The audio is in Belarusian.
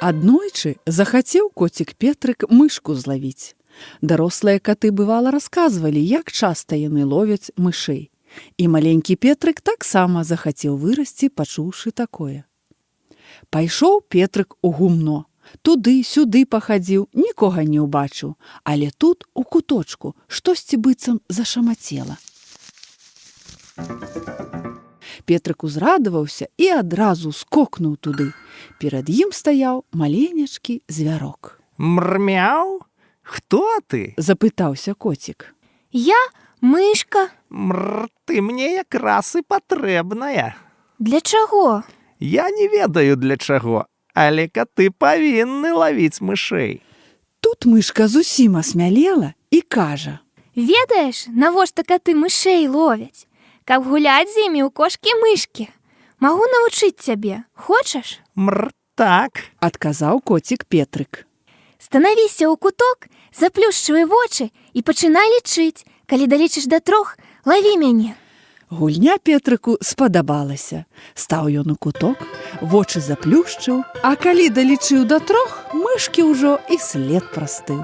Аднойчы захацеў коцік Петрык мышку злавіць. Дарослыя каты, бывала, расказвалі, як часта яны ловяць мышэй. І маленькі Петрык таксама захацеў вырасці, пачуўшы такое. Пайшоў Петрык у гумно. Туды-сюды пахадзіў, нікога не ўбачыў, але тут, у куточку, штосьці быццам зашамацела. Петрык узрадаваўся і адразу скокнуў туды. Перад ім стаяў маленечкі звярок. Мрмяў? Хто ты? Запытаўся коцік. Я мышка. Ты мне якраз і патрэбная. Для чаго? Я не ведаю для чаго, але каты павінны лавіць мышэй. Тут мышка зусім асмялела і кажа. Ведаеш, навошта каты мышэй ловяць? Каб гуляць з імі ў кошкі-мышкі. Магу навучыць цябе. Хочаш? Так. Адказаў коцік Петрык. Станавіся ў куток, заплюшчвай вочы і пачынай лічыць. Калі далічыш да 3, лаві мяне. Гульня Петрыку спадабалася. Стаў ён у куток, вочы заплюшчыў, а калі далічыў да 3, мышкі ўжо і след прастыў.